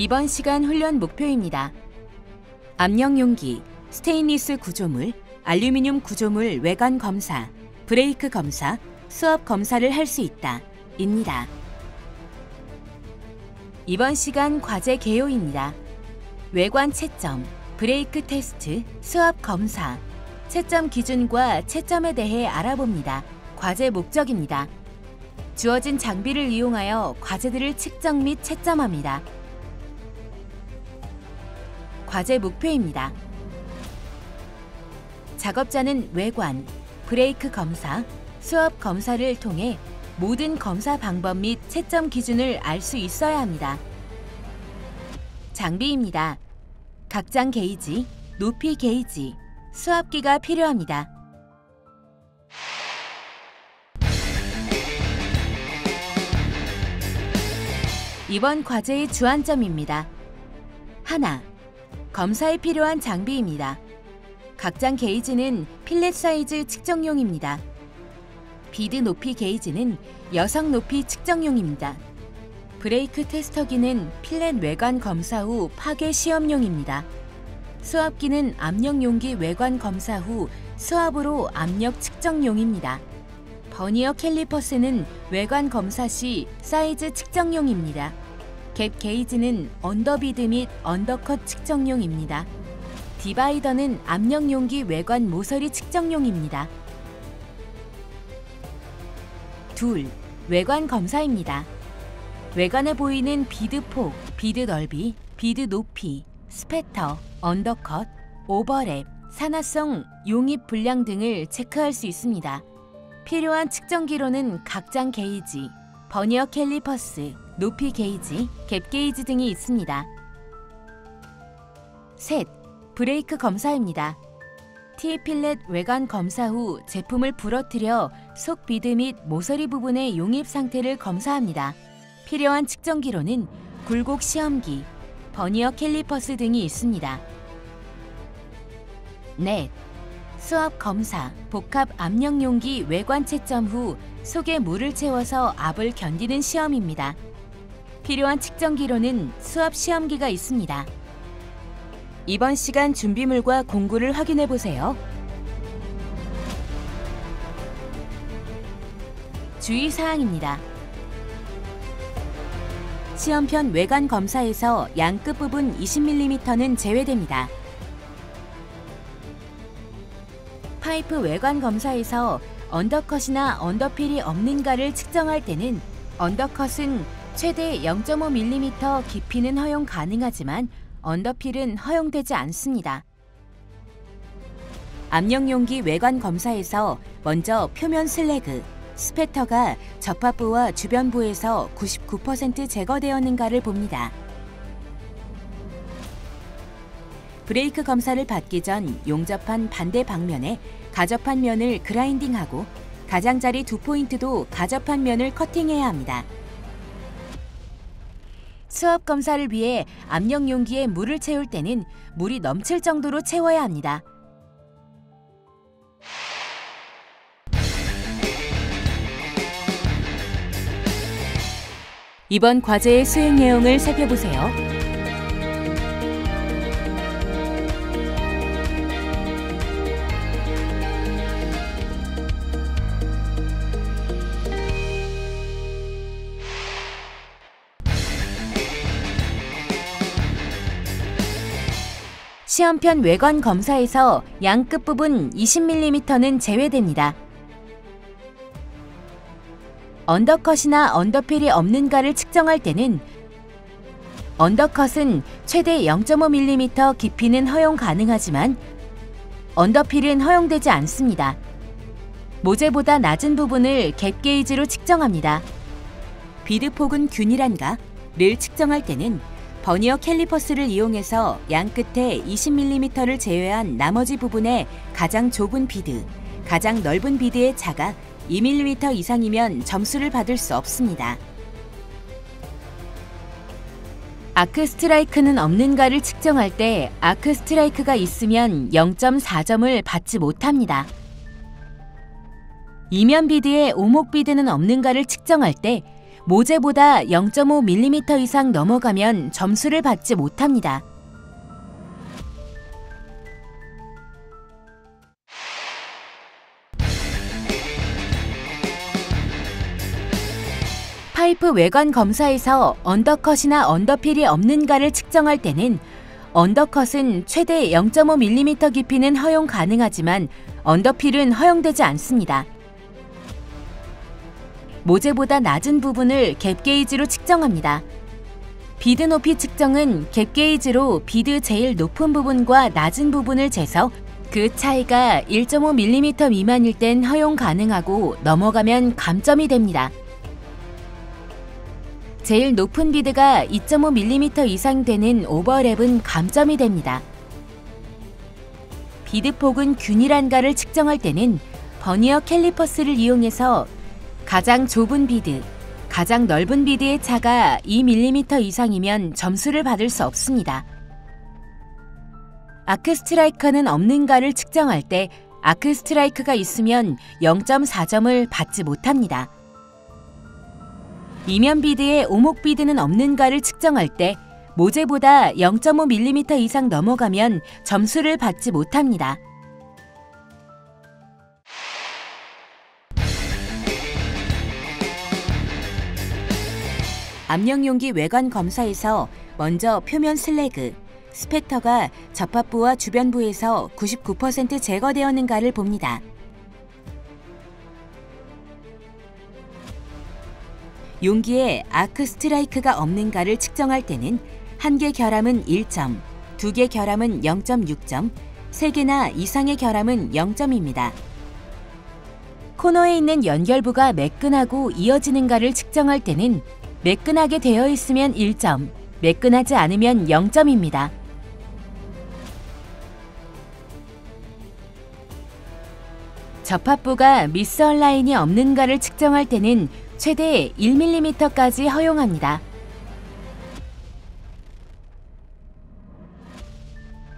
이번 시간 훈련 목표입니다. 압력 용기, 스테인리스 구조물, 알루미늄 구조물 외관 검사, 브레이크 검사, 수압 검사를 할 수 있다. 입니다. 이번 시간 과제 개요입니다. 외관 채점, 브레이크 테스트, 수압 검사, 채점 기준과 채점에 대해 알아봅니다. 과제 목적입니다. 주어진 장비를 이용하여 과제들을 측정 및 채점합니다. 과제 목표입니다. 작업자는 외관, 브레이크 검사, 수압 검사를 통해 모든 검사 방법 및 채점 기준을 알 수 있어야 합니다. 장비입니다. 각장 게이지, 높이 게이지, 수압기가 필요합니다. 이번 과제의 주안점입니다. 하나, 검사에 필요한 장비입니다. 각장 게이지는 필렛 사이즈 측정용입니다. 비드 높이 게이지는 여성 높이 측정용입니다. 브레이크 테스터기는 필렛 외관 검사 후 파괴 시험용입니다. 수압기는 압력 용기 외관 검사 후 수압으로 압력 측정용입니다. 버니어 캘리퍼스는 외관 검사 시 사이즈 측정용입니다. 갭 게이지는 언더비드 및 언더컷 측정용입니다. 디바이더는 압력 용기 외관 모서리 측정용입니다. 둘, 외관 검사입니다. 외관에 보이는 비드 폭, 비드 넓이, 비드 높이, 스패터, 언더컷, 오버랩, 산화성, 용입 분량 등을 체크할 수 있습니다. 필요한 측정기로는 각장 게이지, 버니어 캘리퍼스, 높이 게이지, 갭 게이지 등이 있습니다. 셋, 브레이크 검사입니다. T필렛 외관 검사 후 제품을 부러뜨려 속 비드 및 모서리 부분의 용입 상태를 검사합니다. 필요한 측정기로는 굴곡 시험기, 버니어 캘리퍼스 등이 있습니다. 넷, 수압 검사, 복합 압력 용기 외관 채점 후 속에 물을 채워서 압을 견디는 시험입니다. 필요한 측정기로는 수압 시험기가 있습니다. 이번 시간 준비물과 공구를 확인해 보세요. 주의사항입니다. 시험편 외관 검사에서 양 끝부분 20mm는 제외됩니다. 파이프 외관 검사에서 언더컷이나 언더필이 없는가를 측정할 때는 언더컷은 최대 0.5mm 깊이는 허용 가능하지만 언더필은 허용되지 않습니다. 압력 용기 외관 검사에서 먼저 표면 슬래그, 스패터가 접합부와 주변부에서 99% 제거되었는가를 봅니다. 브레이크 검사를 받기 전 용접한 반대 방면에 가접한 면을 그라인딩하고 가장자리 2포인트도 가접한 면을 커팅해야 합니다. 수압 검사를 위해 압력 용기에 물을 채울 때는 물이 넘칠 정도로 채워야 합니다. 이번 과제의 수행 내용을 살펴보세요. 시험편 외관 검사에서 양 끝부분 20mm는 제외됩니다. 언더컷이나 언더필이 없는가를 측정할 때는 언더컷은 최대 0.5mm 깊이는 허용 가능하지만 언더필은 허용되지 않습니다. 모재보다 낮은 부분을 갭 게이지로 측정합니다. 비드폭은 균일한가를 측정할 때는 버니어 캘리퍼스를 이용해서 양 끝에 20mm를 제외한 나머지 부분에 가장 좁은 비드, 가장 넓은 비드의 차가 2mm 이상이면 점수를 받을 수 없습니다. 아크 스트라이크는 없는가를 측정할 때 아크 스트라이크가 있으면 0.4점을 받지 못합니다. 이면 비드에 오목 비드는 없는가를 측정할 때 모재보다 0.5mm 이상 넘어가면 점수를 받지 못합니다. 파이프 외관 검사에서 언더컷이나 언더필이 없는가를 측정할 때는 언더컷은 최대 0.5mm 깊이는 허용 가능하지만 언더필은 허용되지 않습니다. 모재보다 낮은 부분을 갭 게이지로 측정합니다. 비드 높이 측정은 갭 게이지로 비드 제일 높은 부분과 낮은 부분을 재서 그 차이가 1.5mm 미만일 땐 허용 가능하고 넘어가면 감점이 됩니다. 제일 높은 비드가 2.5mm 이상 되는 오버랩은 감점이 됩니다. 비드폭은 균일한가를 측정할 때는 버니어 캘리퍼스를 이용해서 가장 좁은 비드, 가장 넓은 비드의 차가 2mm 이상이면 점수를 받을 수 없습니다. 아크 스트라이커는 없는가를 측정할 때 아크 스트라이크가 있으면 0.4점을 받지 못합니다. 이면 비드에 오목 비드는 없는가를 측정할 때 모재보다 0.5mm 이상 넘어가면 점수를 받지 못합니다. 압력용기 외관 검사에서 먼저 표면 슬래그, 스펙터가 접합부와 주변부에서 99% 제거되었는가를 봅니다. 용기에 아크 스트라이크가 없는가를 측정할 때는 한 개 결함은 1점, 두 개 결함은 0.6점, 세 개나 이상의 결함은 0점입니다. 코너에 있는 연결부가 매끈하고 이어지는가를 측정할 때는 매끈하게 되어 있으면 1점, 매끈하지 않으면 0점입니다. 접합부가 미스 얼라인이 없는가를 측정할 때는 최대 1mm까지 허용합니다.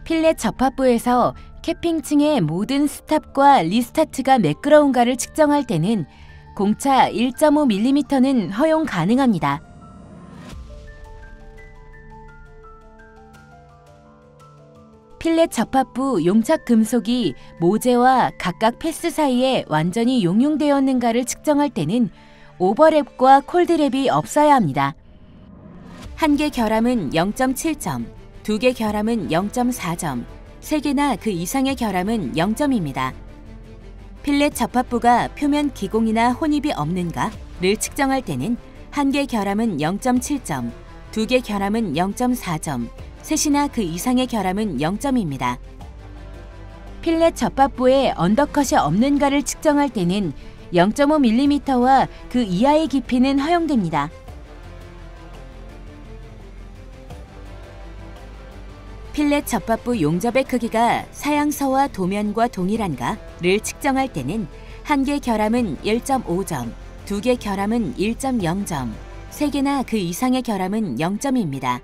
필렛 접합부에서 캐핑층의 모든 스탑과 리스타트가 매끄러운가를 측정할 때는 공차 1.5mm는 허용 가능합니다. 필렛 접합부 용착 금속이 모재와 각각 패스 사이에 완전히 용융되었는가를 측정할 때는 오버랩과 콜드랩이 없어야 합니다. 한 개 결함은 0.7점, 두 개 결함은 0.4점, 세 개나 그 이상의 결함은 0점입니다. 필렛 접합부가 표면 기공이나 혼입이 없는가를 측정할 때는 한 개 결함은 0.7점, 두 개 결함은 0.4점, 셋이나 그 이상의 결함은 0점입니다. 필렛 접합부에 언더컷이 없는가를 측정할 때는 0.5mm와 그 이하의 깊이는 허용됩니다. 필렛 접합부 용접의 크기가 사양서와 도면과 동일한가를 측정할 때는 한 개 결함은 1.5점, 두 개 결함은 1.0점, 세 개나 그 이상의 결함은 0점입니다.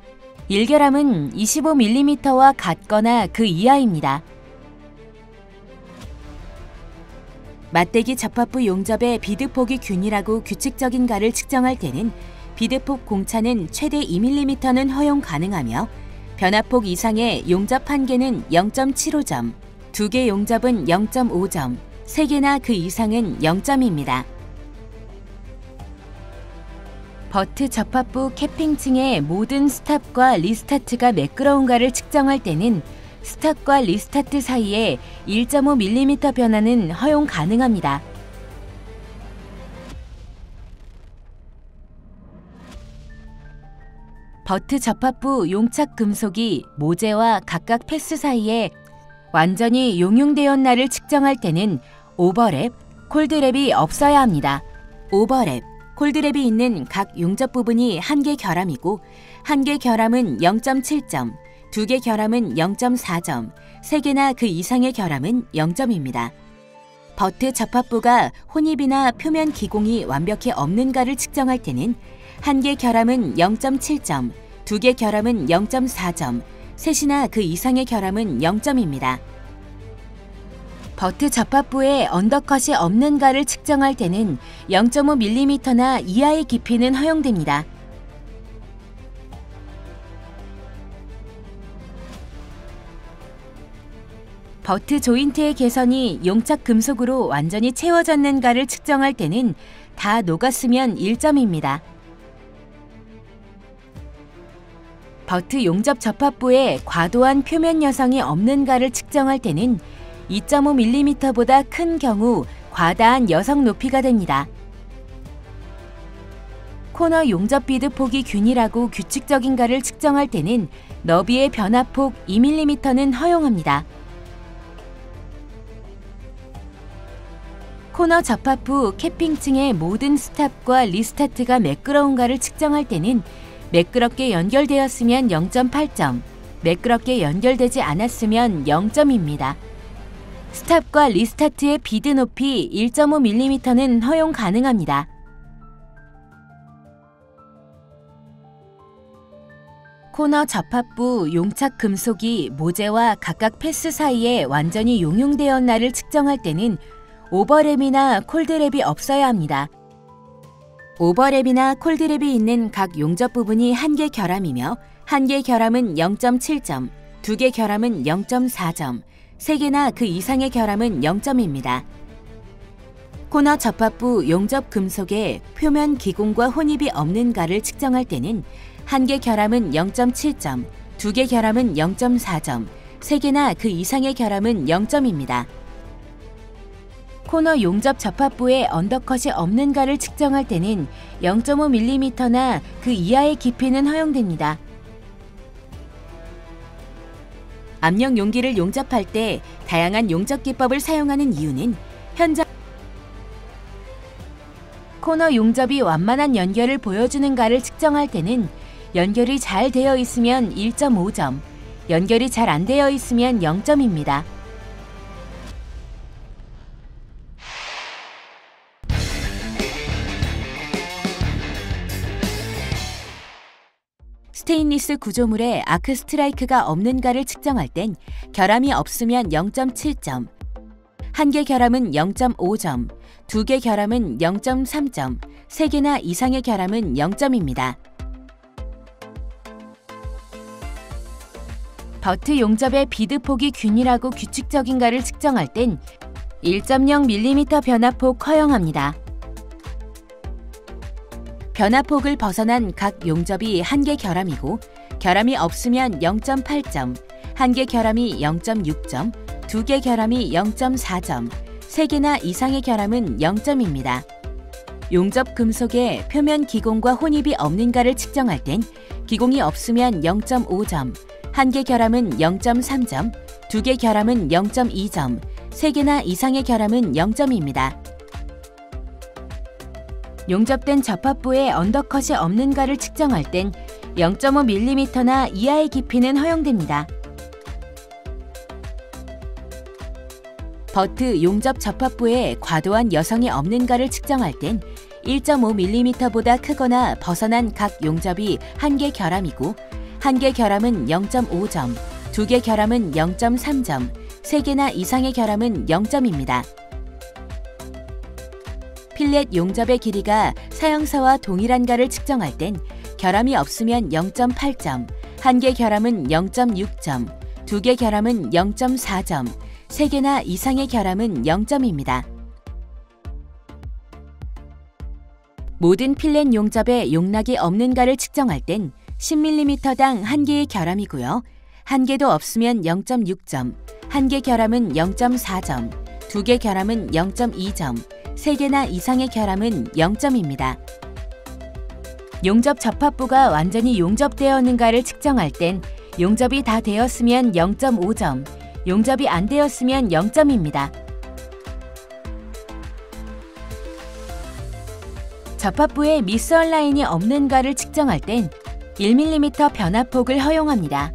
1결함은 25mm와 같거나 그 이하입니다. 맞대기 접합부 용접의 비드폭이 균일하고 규칙적인가를 측정할 때는 비드폭 공차는 최대 2mm는 허용 가능하며 변화폭 이상의 용접 한 개는 0.75점, 두 개 용접은 0.5점, 세 개나 그 이상은 0점입니다. 버트 접합부 캐핑층의 모든 스탑과 리스타트가 매끄러운가를 측정할 때는 스탑과 리스타트 사이에 1.5mm 변화는 허용 가능합니다. 버트 접합부 용착 금속이 모재와 각각 패스 사이에 완전히 용융되었나를 측정할 때는 오버랩, 콜드랩이 없어야 합니다. 오버랩, 콜드랩이 있는 각 용접 부분이 한 개 결함이고 한 개 결함은 0.7점, 두 개 결함은 0.4점, 세 개나 그 이상의 결함은 0점입니다. 버트 접합부가 혼입이나 표면 기공이 완벽히 없는가를 측정할 때는 한 개 결함은 0.7점, 두 개 결함은 0.4점, 셋이나 그 이상의 결함은 0점입니다. 버트 접합부에 언더컷이 없는가를 측정할 때는 0.5mm나 이하의 깊이는 허용됩니다. 버트 조인트의 개선이 용착 금속으로 완전히 채워졌는가를 측정할 때는 다 녹았으면 1점입니다. 버트 용접 접합부에 과도한 표면 여성이 없는가를 측정할 때는 2.5mm보다 큰 경우 과다한 여성 높이가 됩니다. 코너 용접 비드 폭이 균일하고 규칙적인가를 측정할 때는 너비의 변화폭 2mm는 허용합니다. 코너 접합부 캐핑층의 모든 스탑과 리스타트가 매끄러운가를 측정할 때는 매끄럽게 연결되었으면 0.8점, 매끄럽게 연결되지 않았으면 0점입니다. 스탑과 리스타트의 비드 높이 1.5mm는 허용 가능합니다. 코너 접합부 용착 금속이 모재와 각각 패스 사이에 완전히 용융되었나를 측정할 때는 오버랩이나 콜드랩이 없어야 합니다. 오버랩이나 콜드랩이 있는 각 용접 부분이 한 개 결함이며 한 개 결함은 0.7점, 두 개 결함은 0.4점, 세 개나 그 이상의 결함은 0점입니다. 코너 접합부 용접 금속의 표면 기공과 혼입이 없는가를 측정할 때는 한 개 결함은 0.7점, 두 개 결함은 0.4점, 세 개나 그 이상의 결함은 0점입니다. 코너 용접 접합부에 언더컷이 없는가를 측정할 때는 0.5mm나 그 이하의 깊이는 허용됩니다. 압력 용기를 용접할 때 다양한 용접 기법을 사용하는 이유는 현장 코너 용접이 완만한 연결을 보여주는가를 측정할 때는 연결이 잘 되어 있으면 1.5점, 연결이 잘 안 되어 있으면 0점입니다. 스테인리스 구조물에 아크 스트라이크가 없는가를 측정할 땐 결함이 없으면 0.7점, 한 개 결함은 0.5점, 두 개 결함은 0.3점, 세 개나 이상의 결함은 0점입니다. 버트 용접의 비드 폭이 균일하고 규칙적인가를 측정할 땐 1.0mm 변화폭 허용합니다. 변화폭을 벗어난 각 용접이 한 개 결함이고 결함이 없으면 0.8점, 한 개 결함이 0.6점, 두 개 결함이 0.4점, 세 개나 이상의 결함은 0점입니다. 용접 금속의 표면 기공과 혼입이 없는가를 측정할 땐 기공이 없으면 0.5점, 한 개 결함은 0.3점, 두 개 결함은 0.2점, 세 개나 이상의 결함은 0점입니다. 용접된 접합부에 언더컷이 없는가를 측정할 땐 0.5mm나 이하의 깊이는 허용됩니다. 버트 용접 접합부에 과도한 여성이 없는가를 측정할 땐 1.5mm보다 크거나 벗어난 각 용접이 한 개 결함이고 한 개 결함은 0.5점, 두 개 결함은 0.3점, 세 개나 이상의 결함은 0점입니다. 필렛 용접의 길이가 사형사와 동일한가를 측정할 땐 결함이 없으면 0.8점, 한 개 결함은 0.6점, 두 개 결함은 0.4점, 세 개나 이상의 결함은 0점입니다. 모든 필렛 용접에 용락이 없는가를 측정할 땐 10mm당 한 개의 결함이고요. 한 개도 없으면 0.6점, 한 개 결함은 0.4점, 두 개 결함은 0.2점, 세 개나 이상의 결함은 0점입니다. 용접 접합부가 완전히 용접되었는가를 측정할 땐 용접이 다 되었으면 0.5점, 용접이 안 되었으면 0점입니다. 접합부에 미스얼 라인이 없는가를 측정할 땐 1mm 변화폭을 허용합니다.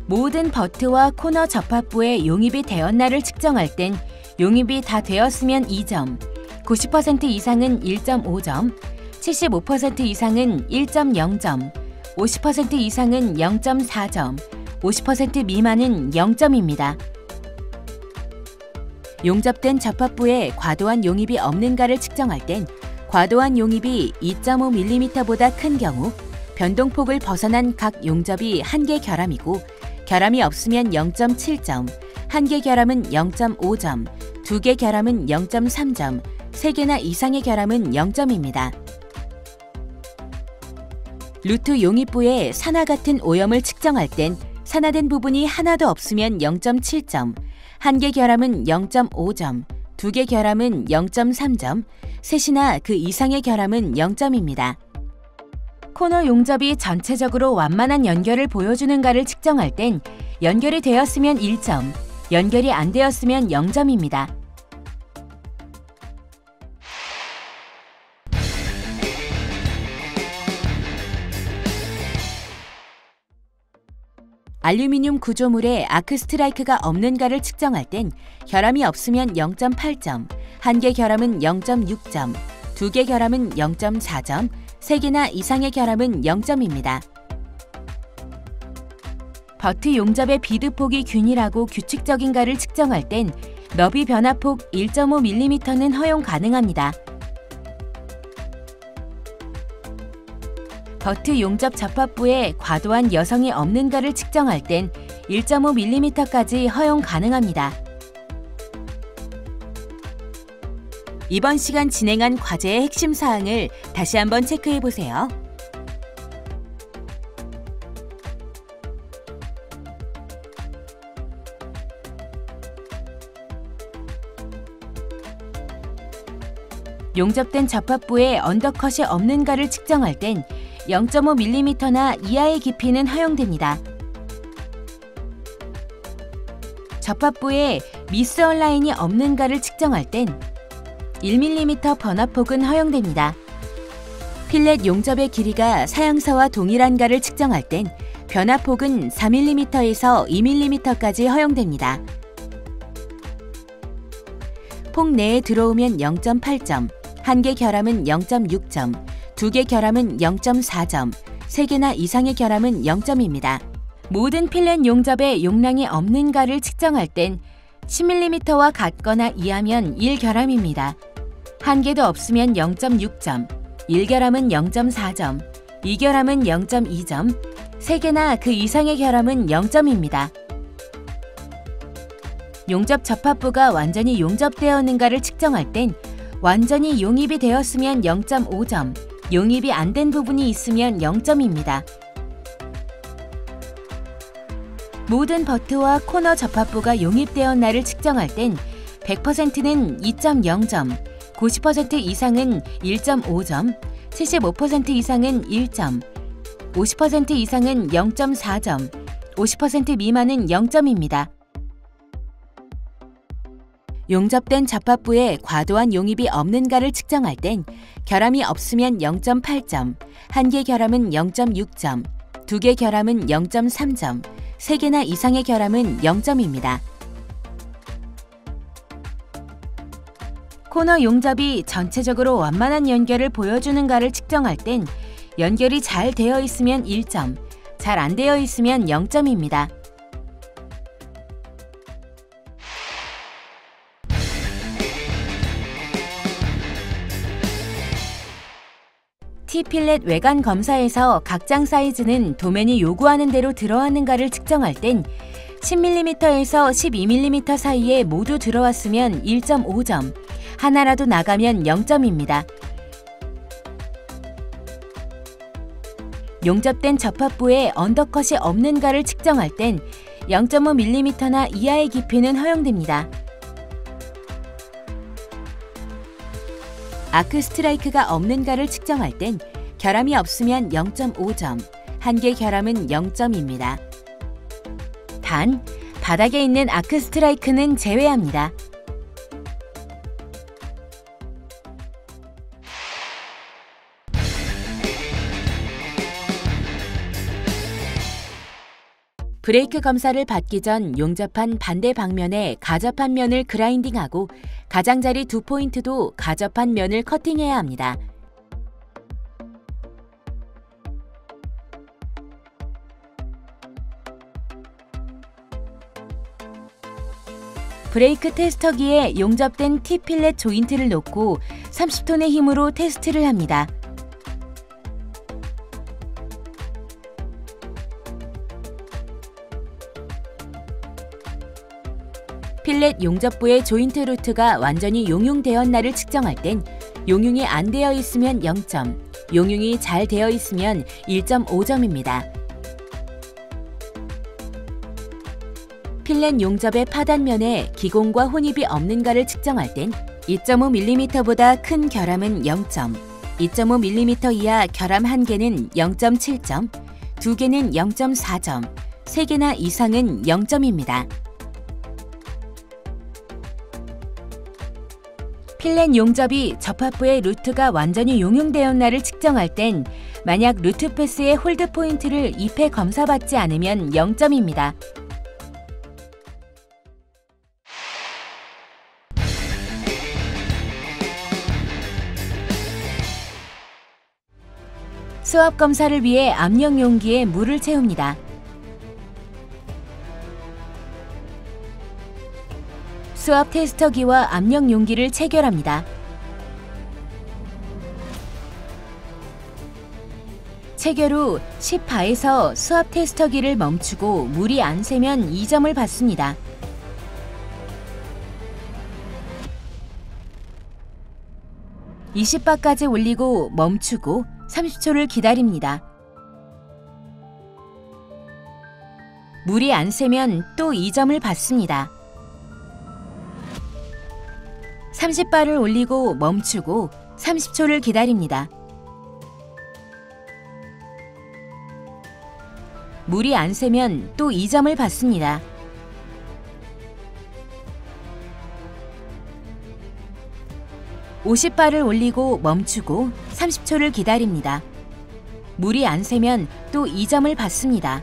모든 버트와 코너 접합부에 용입이 되었나를 측정할 땐 용입이 다 되었으면 2점, 90% 이상은 1.5점, 75% 이상은 1.0점, 50% 이상은 0.4점, 50% 미만은 0점입니다. 용접된 접합부에 과도한 용입이 없는가를 측정할 땐 과도한 용입이 2.5mm보다 큰 경우 변동폭을 벗어난 각 용접이 1개 결함이고 결함이 없으면 0.7점, 1개 결함은 0.5점, 2개 결함은 0.3점, 3개나 이상의 결함은 0점입니다. 루트 용입부에 산화 같은 오염을 측정할 땐 산화된 부분이 하나도 없으면 0.7점, 1개 결함은 0.5점, 2개 결함은 0.3점, 셋이나 그 이상의 결함은 0점입니다. 코너 용접이 전체적으로 완만한 연결을 보여주는가를 측정할 땐 연결이 되었으면 1점, 연결이 안 되었으면 0점입니다. 알루미늄 구조물에 아크 스트라이크가 없는가를 측정할 땐 결함이 없으면 0.8점, 1개 결함은 0.6점, 2개 결함은 0.4점, 3개나 이상의 결함은 0점입니다. 버트 용접의 비드폭이 균일하고 규칙적인가를 측정할 땐 너비 변화폭 1.5mm는 허용 가능합니다. 버트 용접 접합부에 과도한 여성이 없는가를 측정할 땐 1.5mm까지 허용 가능합니다. 이번 시간 진행한 과제의 핵심 사항을 다시 한번 체크해 보세요. 용접된 접합부에 언더컷이 없는가를 측정할 땐 0.5mm나 이하의 깊이는 허용됩니다. 접합부에 미스 얼라인이 없는가를 측정할 땐 1mm 번화폭은 허용됩니다. 필렛 용접의 길이가 사양서와 동일한가를 측정할 땐 변화폭은 4mm에서 2mm까지 허용됩니다. 폭 내에 들어오면 0.8점, 1개 결함은 0.6점, 2개 결함은 0.4점, 3개나 이상의 결함은 0점입니다. 모든 필렛 용접에 용량이 없는가를 측정할 땐 10mm와 같거나 이하면 1결함입니다. 1개도 없으면 0.6점, 1결함은 0.4점, 2결함은 0.2점, 3개나 그 이상의 결함은 0점입니다. 용접 접합부가 완전히 용접되었는가를 측정할 땐 완전히 용입이 되었으면 0.5점, 용입이 안 된 부분이 있으면 0점입니다. 모든 버트와 코너 접합부가 용입되었나를 측정할 땐 100%는 2.0점, 90% 이상은 1.5점, 75% 이상은 1점, 50% 이상은 0.4점, 50% 미만은 0점입니다. 용접된 접합부에 과도한 용입이 없는가를 측정할 땐 결함이 없으면 0.8점, 1개 결함은 0.6점, 2개 결함은 0.3점, 3개나 이상의 결함은 0점입니다. 코너 용접이 전체적으로 완만한 연결을 보여주는가를 측정할 땐 연결이 잘 되어 있으면 1점, 잘 안 되어 있으면 0점입니다. T필렛 외관 검사에서 각장 사이즈는 도면이 요구하는 대로 들어왔는가를 측정할 땐 10mm에서 12mm 사이에 모두 들어왔으면 1.5점, 하나라도 나가면 0점입니다. 용접된 접합부에 언더컷이 없는가를 측정할 땐 0.5mm나 이하의 깊이는 허용됩니다. 아크 스트라이크가 없는가를 측정할 땐 결함이 없으면 0.5점, 1개 결함은 0점입니다. 단, 바닥에 있는 아크 스트라이크는 제외합니다. 브레이크 검사를 받기 전 용접한 반대 방면에 가접한 면을 그라인딩하고 가장자리 2포인트도 가접한 면을 커팅해야 합니다. 브레이크 테스터기에 용접된 T필렛 조인트를 놓고 30톤의 힘으로 테스트를 합니다. 필렛 용접부의 조인트 루트가 완전히 용융되었나를 측정할 땐 용융이 안 되어 있으면 0점, 용융이 잘 되어 있으면 1.5점입니다. 필렛 용접의 파단면에 기공과 혼입이 없는가를 측정할 땐 2.5mm보다 큰 결함은 0점, 2.5mm 이하 결함 1개는 0.7점, 2개는 0.4점, 3개나 이상은 0점입니다. 필렛 용접이 접합부의 루트가 완전히 용융되었나를 측정할 땐 만약 루트 패스의 홀드 포인트를 2회 검사받지 않으면 0점입니다. 수압 검사를 위해 압력 용기에 물을 채웁니다. 수압 테스터기와 압력 용기를 체결합니다. 체결 후 10바에서 수압 테스터기를 멈추고 물이 안 새면 2점을 받습니다. (20바까지) 올리고 멈추고 30초를 기다립니다. 물이 안 새면 또 2점을 받습니다. 30바를 올리고 멈추고 30초를 기다립니다. 물이 안 새면 또 2점을 받습니다. (50바를) 올리고 멈추고 30초를 기다립니다. 물이 안 새면 또 2점을 받습니다.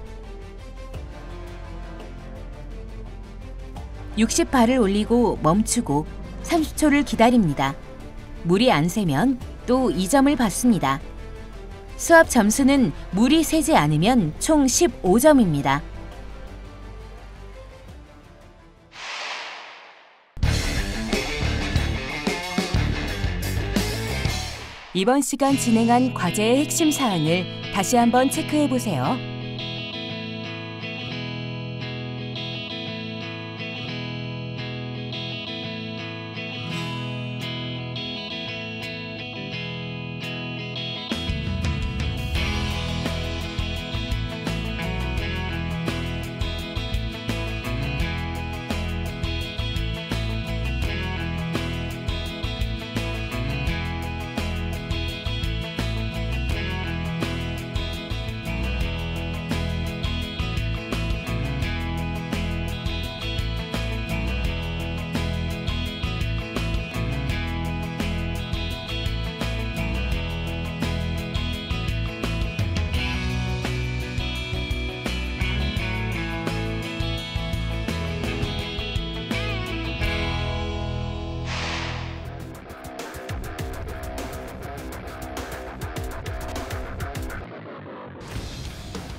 60바를 올리고 멈추고 30초를 기다립니다. 물이 안 새면 또 2점을 받습니다. 수압 점수는 물이 새지 않으면 총 15점입니다. 이번 시간 진행한 과제의 핵심 사항을 다시 한번 체크해 보세요.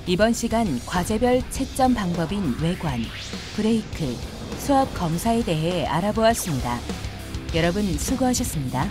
이번 시간 과제별 채점 방법인 외관, 브레이크, 수압 검사에 대해 알아보았습니다. 여러분 수고하셨습니다.